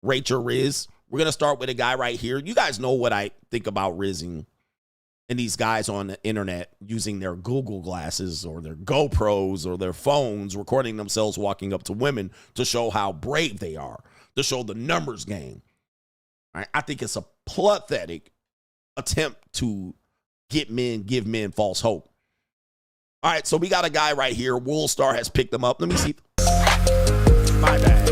rate your Riz. We're going to start with a guy right here. You guys know what I think about rizzing and these guys on the internet using their Google glasses or their GoPros or their phones, recording themselves walking up to women to show how brave they are, to show the numbers game. All right? I think it's a pathetic attempt to give men false hope. All right, so we got a guy right here. Worldstar has picked him up. Let me see. My bad.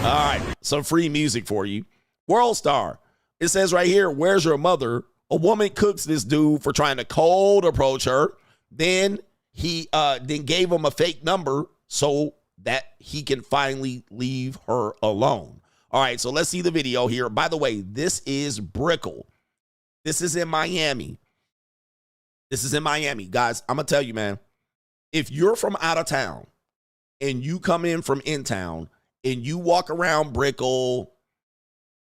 All right, some free music for you. Worldstar. It says right here, where's your mother? A woman cooks this dude for trying to cold approach her. Then he gave him a fake number so that he can finally leave her alone. All right, so let's see the video here. By the way, this is Brickell. This is in Miami. This is in Miami. Guys, I'm going to tell you, man, if you're from out of town and you come in from in town and you walk around Brickell,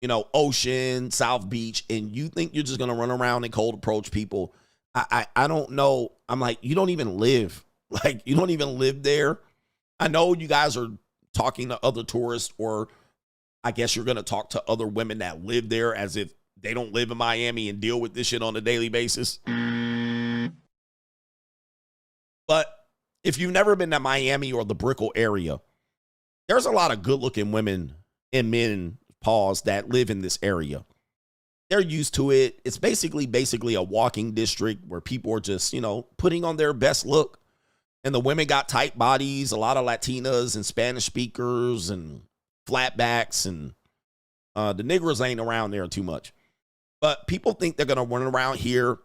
you know, Ocean, South Beach, and you think you're just going to run around and cold approach people, I don't know. I'm like, you don't even live. Like, you don't even live there. I know you guys are talking to other tourists, or I guess you're going to talk to other women that live there as if they don't live in Miami and deal with this shit on a daily basis. But if you've never been to Miami or the Brickell area, there's a lot of good-looking women and men, pause, that live in this area. They're used to it. It's basically a walking district where people are just, you know, putting on their best look. And the women got tight bodies, a lot of Latinas and Spanish speakers and flatbacks, and the niggers ain't around there too much. But people think they're going to run around here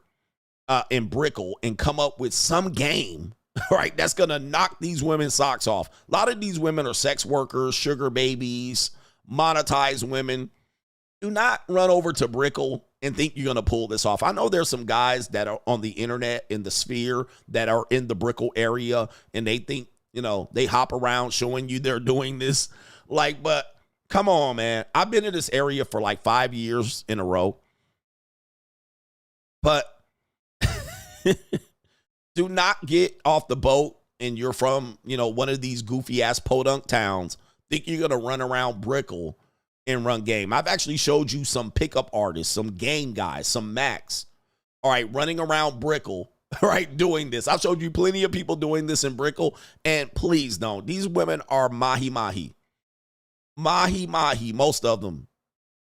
in Brickell and come up with some game, right, that's going to knock these women's socks off. A lot of these women are sex workers, sugar babies, monetized women. Do not run over to Brickell and think you're going to pull this off. I know there's some guys that are on the internet, in the sphere, that are in the Brickell area, and they think, you know, they hop around showing you they're doing this. Like, but come on, man. I've been in this area for like 5 years in a row. But do not get off the boat and you're from, you know, one of these goofy ass podunk towns, think you're going to run around Brickell and run game. I've actually showed you some pickup artists, some game guys, some Macs, all right, running around Brickell, all right, doing this. I've showed you plenty of people doing this in Brickell, and please don't. These women are mahi-mahi. Mahi-mahi, most of them.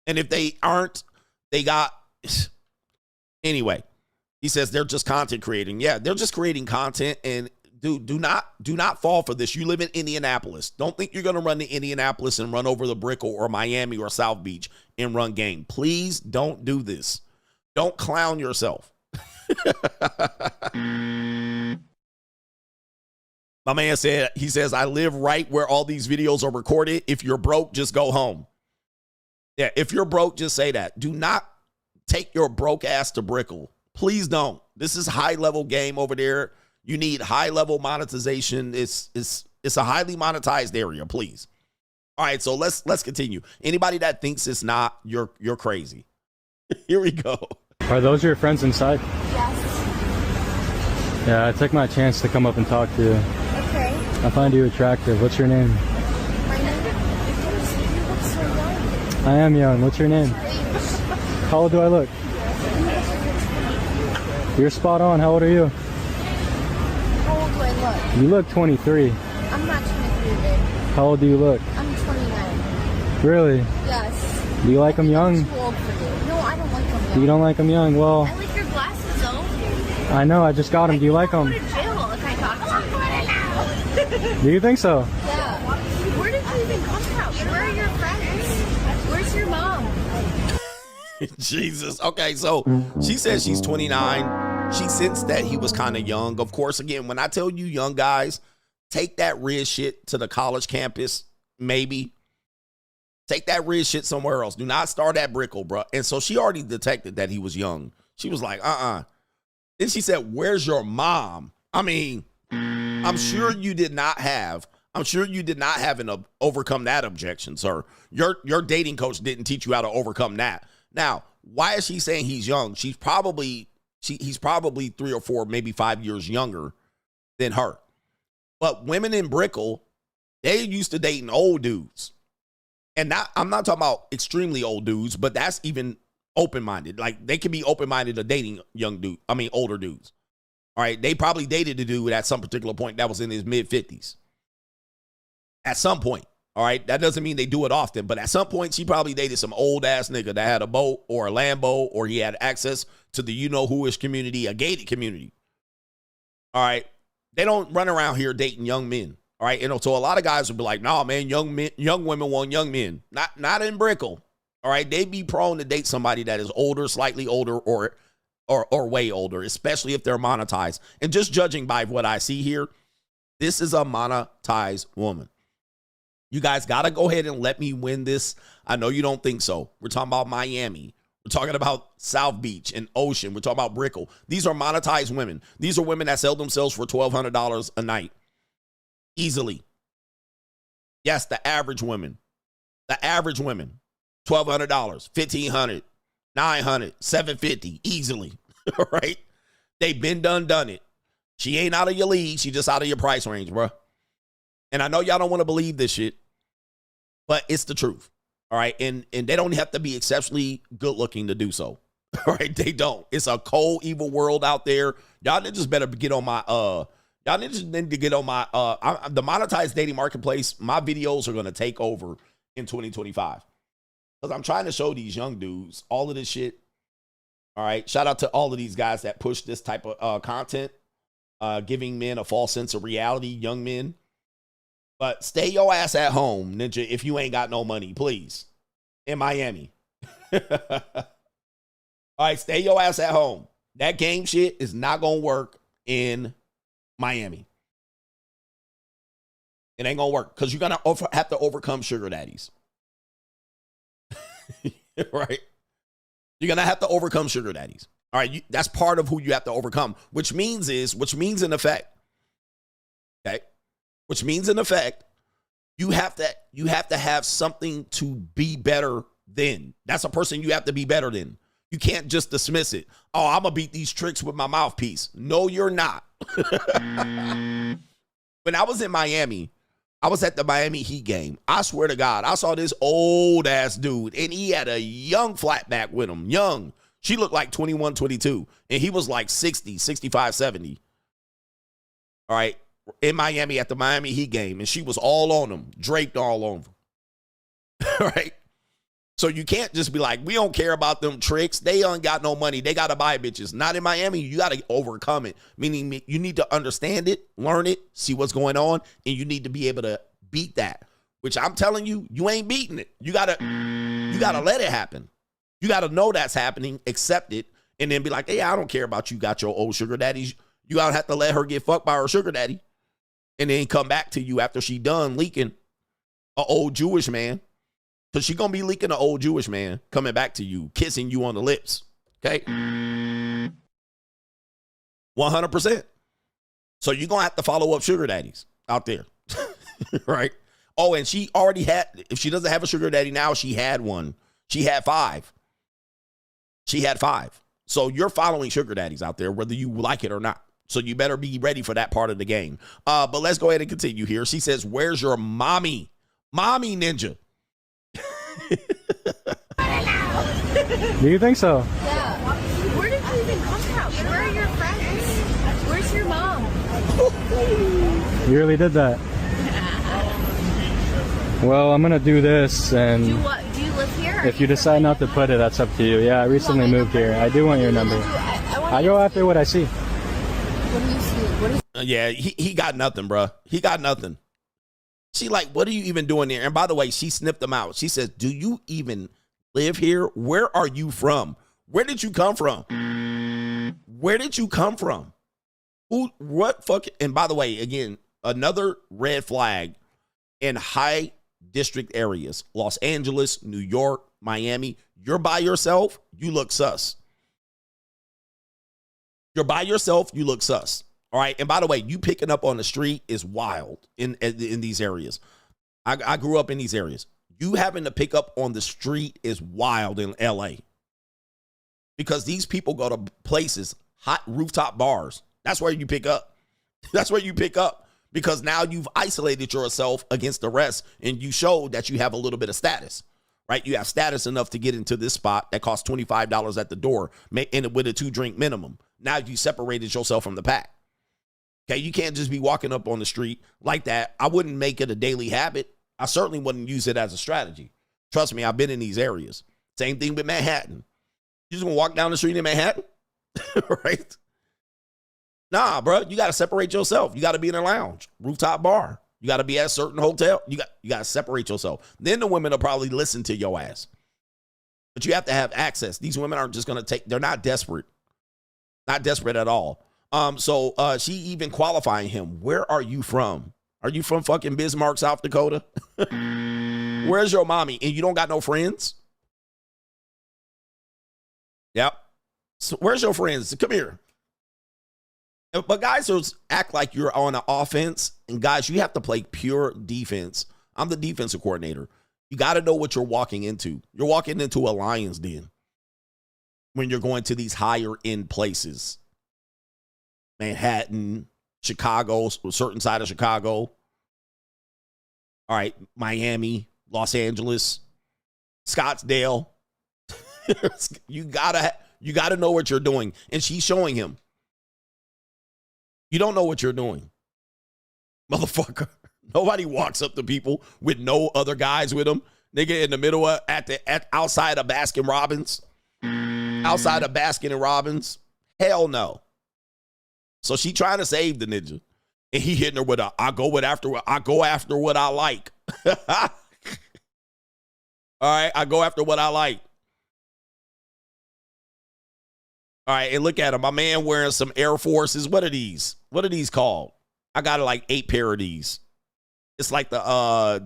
And if they aren't, they got... Anyway, he says they're just content creating. Yeah, they're just creating content, and do not fall for this. You live in Indianapolis. Don't think you're going to run to Indianapolis and run over the Brickell or Miami or South Beach and run game. Please don't do this. Don't clown yourself. My man said, he says, I live right where all these videos are recorded. If you're broke, just go home. Yeah, if you're broke, just say that. Do not take your broke ass to Brickell. Please don't. This is high level game over there. You need high level monetization. It's a highly monetized area, please. All right, so let's continue. Anybody that thinks it's not, you're crazy. Here we go. Are those your friends inside? Yes. Yeah, I took my chance to come up and talk to you. Okay. I find you attractive. What's your name? My name? You look so young. I am young. What's your name? How old do I look? You're spot on. How old are you? How old do I look? You look 23. I'm not 23, babe. How old do you look? I'm 29. Really? Yes. Do you like them young? I'm too old for you. No, I don't like them young. You don't like them young? Well, I like your glasses, though. I know. I just got them. Do you like them? I go to jail if I talk to you. Do you think so? Yeah. Where did you even come from? Where are your friends? Where's your mom? Jesus. Okay, so she says she's 29. She sensed that he was kind of young. Of course, again, when I tell you young guys, take that Riz shit to the college campus, maybe. Take that Riz shit somewhere else. Do not start at Brickell, bro. And so she already detected that he was young. She was like, Then she said, where's your mom? I mean, I'm sure you did not have an overcome that objection, sir. Your dating coach didn't teach you how to overcome that. Now, why is she saying he's young? He's probably 3 or 4, maybe 5 years younger than her. But women in Brickell They used to dating old dudes. And I'm not talking about extremely old dudes, but that's even open-minded. Like, they can be open-minded to dating older dudes. All right, they probably dated a dude at some particular point that was in his mid-50s. At some point, all right? That doesn't mean they do it often, but at some point, she probably dated some old-ass nigga that had a boat or a Lambo, or he had access to the you-know-who-ish community, a gated community. All right? They don't run around here dating young men. All right? So a lot of guys will be like, nah, man, young women want young men. Not in Brickell. All right? They be prone to date somebody that is older, slightly older, or way older, especially if they're monetized. And just judging by what I see here, this is a monetized woman. You guys got to go ahead and let me win this. I know you don't think so. We're talking about Miami. We're talking about South Beach and Ocean. We're talking about Brickell. These are monetized women. These are women that sell themselves for $1,200 a night. Easily. Yes, the average women. The average women. $1,200, $1,500, $900, $750, easily. All right? They've been done it. She ain't out of your league. She just out of your price range, bro. And I know y'all don't want to believe this shit, but it's the truth. All right? And they don't have to be exceptionally good looking to do so. All right? They don't. It's a cold, evil world out there. Y'all just better get on my y'all need to get on my the monetized dating marketplace. My videos are going to take over in 2025. Because I'm trying to show these young dudes all of this shit. All right. Shout out to all of these guys that push this type of content, giving men a false sense of reality, young men. But stay your ass at home, Ninja, if you ain't got no money, please. In Miami. All right. Stay your ass at home. That game shit is not going to work in Miami. It ain't going to work because you're going to have to overcome sugar daddies. Right? You're going to have to overcome sugar daddies. All right? That's part of who you have to overcome, which means in effect, okay? Which means in effect, you have to have something to be better than. That's a person you have to be better than. You can't just dismiss it. Oh, I'm going to beat these tricks with my mouthpiece. No, you're not. When I was in Miami, I was at the Miami Heat game. I swear to God, I saw this old ass dude, and he had a young flatback with him. Young. She looked like 21, 22, and he was like 60, 65, 70. All right. In Miami at the Miami Heat game, and she was all on him, draped all over. All right. So you can't just be like, we don't care about them tricks. They ain't got no money. They got to buy bitches. Not in Miami. You got to overcome it. Meaning you need to understand it, learn it, see what's going on, and you need to be able to beat that. Which I'm telling you, you ain't beating it. You gotta let it happen. You gotta know that's happening, accept it, and then be like, hey, I don't care about you got your old sugar daddies. You gotta have to let her get fucked by her sugar daddy. And then come back to you after she done leaking an old Jewish man. Because she going to be leaking an old Jewish man coming back to you, kissing you on the lips. Okay? 100%. So you're going to have to follow up sugar daddies out there. Right? Oh, and she already had, if she doesn't have a sugar daddy now, she had one. She had 5. She had 5. So you're following sugar daddies out there, whether you like it or not. So you better be ready for that part of the game. But let's go ahead and continue here. She says, where's your mommy? Mommy Ninja. Do you think so? Yeah. Where did you even come from? Where are your friends? Where's your mom? You really did that. Well, I'm gonna do this, and Do what? Do you live here? if you decide not to put it, that's up to you. Yeah, I recently moved here. I do want your number. I go after what I see. What do you see? What is Yeah, he got nothing, bro. He got nothing. She like, what are you even doing there? And by the way, she sniffed them out. She says, do you even live here? Where are you from? Where did you come from? Where did you come from? Who, what fuck? And by the way, again, another red flag in high district areas, Los Angeles, New York, Miami. You're by yourself, you look sus. You're by yourself, you look sus. All right. And by the way, you picking up on the street is wild in these areas. I grew up in these areas. You having to pick up on the street is wild in LA. Because these people go to places, hot rooftop bars. That's where you pick up. That's where you pick up. because now you've isolated yourself against the rest and you showed that you have a little bit of status, right? You have status enough to get into this spot that costs $25 at the door and with a 2-drink minimum. Now you separated yourself from the pack. Okay, you can't just be walking up on the street like that. I wouldn't make it a daily habit. I certainly wouldn't use it as a strategy. Trust me, I've been in these areas. Same thing with Manhattan. You just gonna walk down the street in Manhattan? Right? Nah, bro, you got to separate yourself. You got to be in a lounge, rooftop bar. You got to be at a certain hotel. You got to separate yourself. Then the women will probably listen to your ass. But you have to have access. These women aren't just going to they're not desperate. Not desperate at all. So she even qualifying him. Where are you from? Are you from fucking Bismarck, South Dakota? Where's your mommy? And you don't got no friends? Yep. So where's your friends? Come here. But guys act like you're on an offense. And guys, you have to play pure defense. I'm the defensive coordinator. You got to know what you're walking into. You're walking into a lion's den when you're going to these higher end places. Manhattan, Chicago, a certain side of Chicago. All right, Miami, Los Angeles, Scottsdale. You gotta know what you're doing. And she's showing him. You don't know what you're doing. Motherfucker. Nobody walks up to people with no other guys with them. Nigga in the middle of, outside of Baskin Robbins. Outside of Baskin and Robbins. Hell no. So she trying to save the ninja. And he hitting her with I go after what I like. All right, I go after what I like. All right, and look at him. My man wearing some Air Forces. What are these? What are these called? I got like 8 pair of these. It's like the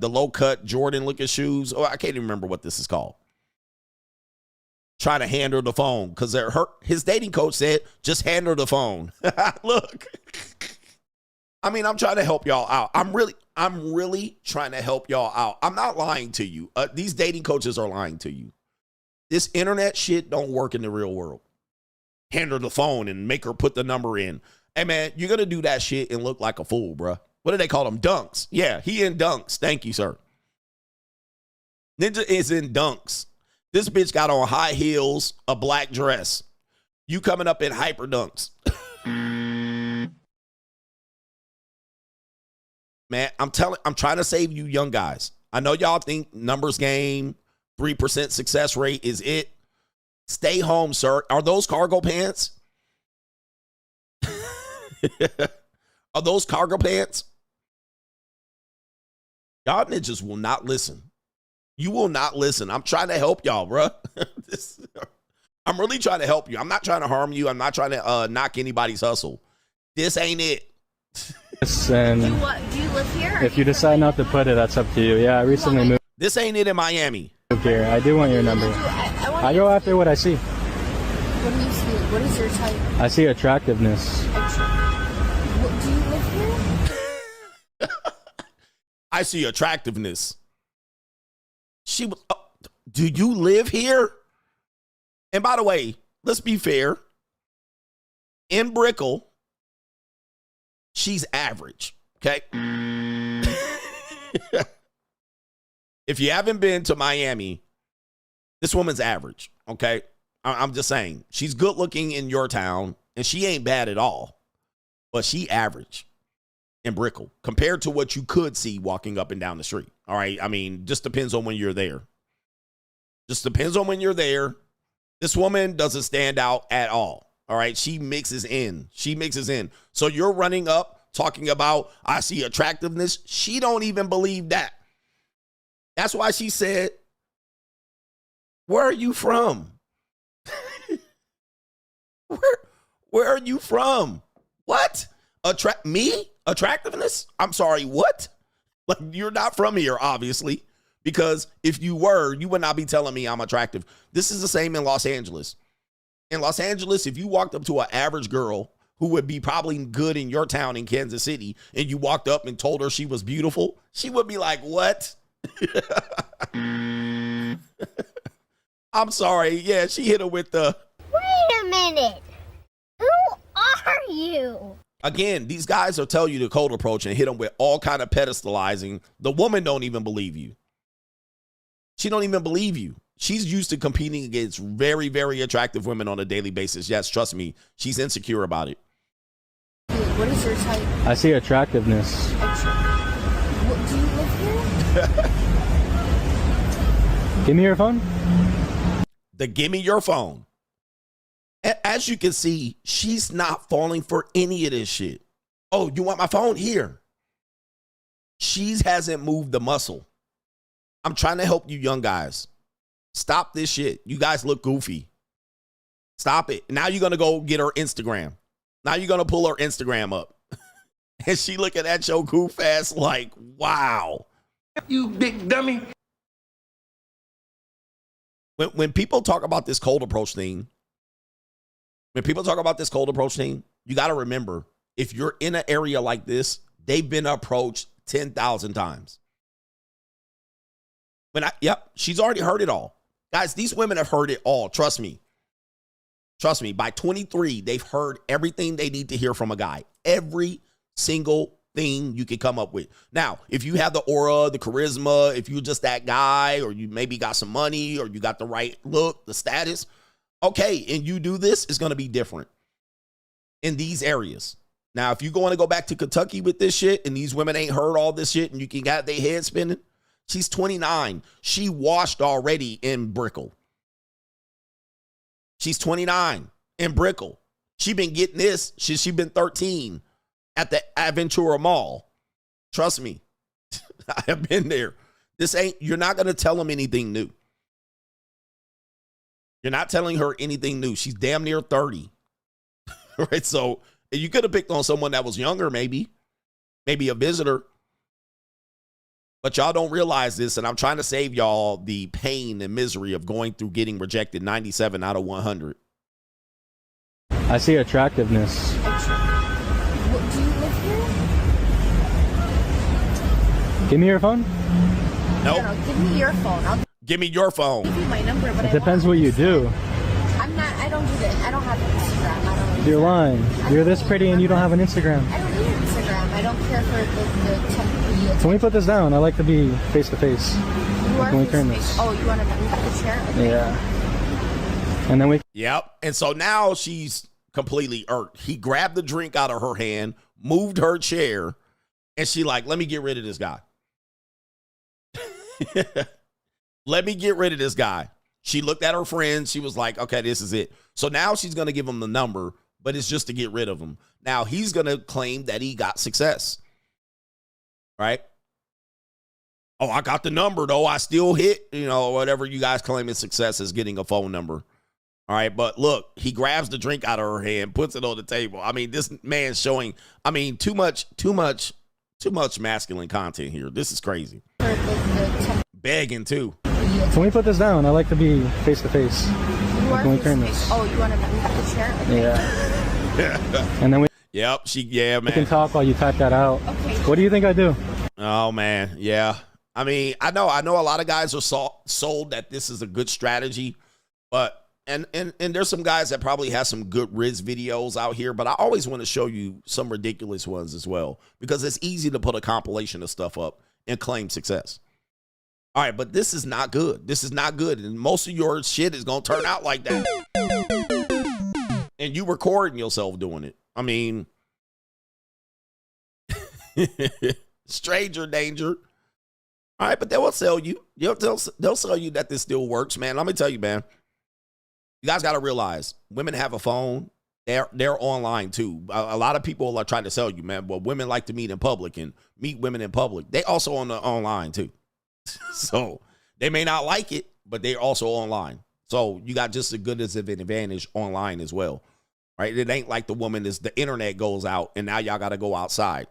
low cut Jordan looking shoes. Oh, I can't even remember what this is called. Trying to hand her the phone because his dating coach said, just hand her the phone. Look. I mean, I'm trying to help y'all out. I'm really trying to help y'all out. I'm not lying to you. These dating coaches are lying to you. This internet shit don't work in the real world. Hand her the phone and make her put the number in. Hey, man, you're going to do that shit and look like a fool, bruh. What do they call them? Dunks. Yeah, he in dunks. Thank you, sir. Ninja is in dunks. This bitch got on high heels, a black dress. You coming up in hyper dunks. Man, I'm trying to save you young guys. I know y'all think numbers game, 3% success rate is it. Stay home, sir. Are those cargo pants? Are those cargo pants? Y'all ninjas will not listen. You will not listen. I'm trying to help y'all, bro. I'm really trying to help you. I'm not trying to harm you. I'm not trying to knock anybody's hustle. This ain't it. And Do you live here? if you decide not to put it, that's up to you. Yeah, I recently moved This ain't it in Miami. here. I do want your number. I go after what I see. What do you see? What is your type? I see attractiveness. Do you live here? I see attractiveness. Do you live here? And by the way, let's be fair. In Brickell, she's average, okay? If you haven't been to Miami, this woman's average, okay? I'm just saying. She's good looking in your town, and she ain't bad at all. But she average in Brickell compared to what you could see walking up and down the street, all right? I mean, just depends on when you're there. Just depends on when you're there. This woman doesn't stand out at all, all right? She mixes in. She mixes in. So you're running up talking about, I see attractiveness. She don't even believe that. That's why she said, where are you from? Where are you from? What? Me? Attractiveness? I'm sorry, what? Like, you're not from here, obviously, because if you were, you would not be telling me I'm attractive. This is the same in Los Angeles. In Los Angeles, if you walked up to an average girl who would be probably good in your town in Kansas City, and you walked up and told her she was beautiful, she would be like, what? I'm sorry. Yeah, she hit her with the... Wait a minute. Who are you? Again, these guys will tell you the cold approach and hit them with all kind of pedestalizing. The woman don't even believe you. She don't even believe you. She's used to competing against very, very attractive women on a daily basis. Yes, trust me, she's insecure about it. What is your type? I see attractiveness. Do you live here? Give me your phone. Give me your phone. As you can see, she's not falling for any of this shit. Oh, you want my phone? Here. She hasn't moved the muscle. I'm trying to help you young guys. Stop this shit. You guys look goofy. Stop it. Now you're going to go get her Instagram. Now you're going to pull her Instagram up. And she looking at your goof ass like, wow. You big dummy. When people talk about this cold approach thing, you got to remember, if you're in an area like this, they've been approached 10,000 times. She's already heard it all. Guys, these women have heard it all. Trust me. Trust me. By 23, they've heard everything they need to hear from a guy. Every single thing you can come up with. Now, if you have the aura, the charisma, if you're just that guy, or you maybe got some money, or you got the right look, the status, okay, and you do this, it's going to be different in these areas. Now, if you want to go back to Kentucky with this shit, and these women ain't heard all this shit, and you can get their head spinning, she's 29. She washed already in Brickell. She's 29 in Brickell. She been getting this. She been 13 at the Aventura Mall. Trust me. I have been there. You're not going to tell them anything new. You're not telling her anything new. She's damn near 30. Right? So you could have picked on someone that was younger, maybe a visitor. But y'all don't realize this, and I'm trying to save y'all the pain and misery of going through getting rejected 97 out of 100. I see attractiveness. Do you live here? Give me your phone. Nope. No, give me your phone. I'll Give me your phone. give you my number, but It depends what you do. I don't do that. I don't have Instagram. You're lying. You're this pretty and you don't have an Instagram. I don't need Instagram. I don't care for the temporary. Can we put this down? I like to be face to face. Can we turn this? Oh, you want to move the chair? Okay. Yeah. And then we. Yep. And so now she's completely irked. He grabbed the drink out of her hand, moved her chair, and she like, let me get rid of this guy. Let me get rid of this guy. She looked at her friends. She was like, okay, this is it. So now she's going to give him the number, but it's just to get rid of him. Now he's going to claim that he got success. Right? Oh, I got the number, though. I still hit, whatever you guys claim is success is getting a phone number. All right, but look, he grabs the drink out of her hand, puts it on the table. I mean, this man's showing, too much masculine content here. This is crazy. Begging, too. Can we put this down? I like to be face to face. Can we turn this? Oh, you want to move the chair? Okay. Yeah. And then we. Yep, man. We can talk while you type that out. Okay. What do you think I do? Oh, man, yeah. I know a lot of guys are sold that this is a good strategy, but and there's some guys that probably have some good Riz videos out here, but I always want to show you some ridiculous ones as well, because it's easy to put a compilation of stuff up and claim success. All right, but this is not good. This is not good, and most of your shit is going to turn out like that. And you recording yourself doing it. Stranger danger. All right, but they will sell you. They'll sell you that this still works, man. Let me tell you, man. You guys got to realize women have a phone. They're online too. A lot of people are trying to sell you, man. But women like to meet in public and meet women in public. They also on the online too. So they may not like it, but they're also online. So you got just as good as an advantage online as well, right? It ain't like the woman is the internet goes out and now y'all got to go outside.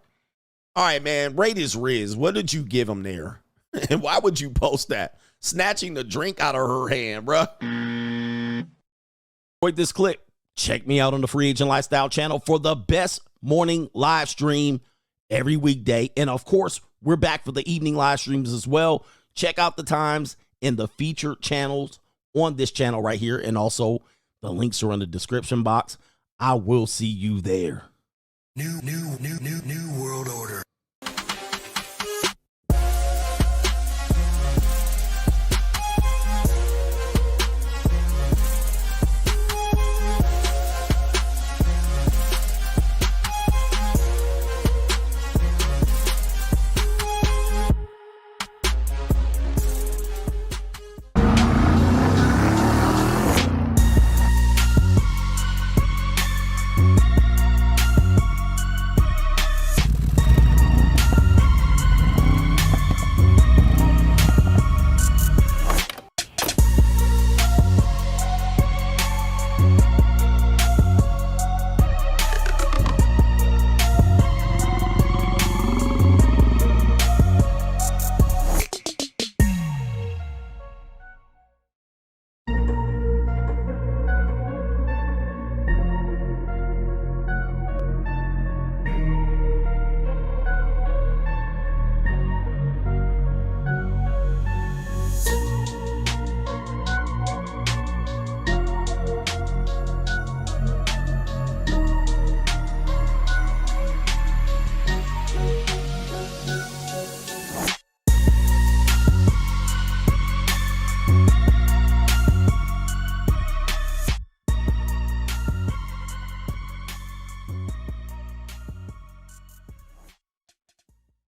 All right, man. Rate is Riz. What did you give him there? And why would you post that? Snatching the drink out of her hand, bruh. Enjoyed this clip. Check me out on the Free Agent Lifestyle channel for the best morning live stream every weekday. And of course, we're back for the evening live streams as well. Check out the times in the featured channels on this channel right here. And also the links are in the description box. I will see you there. New world order.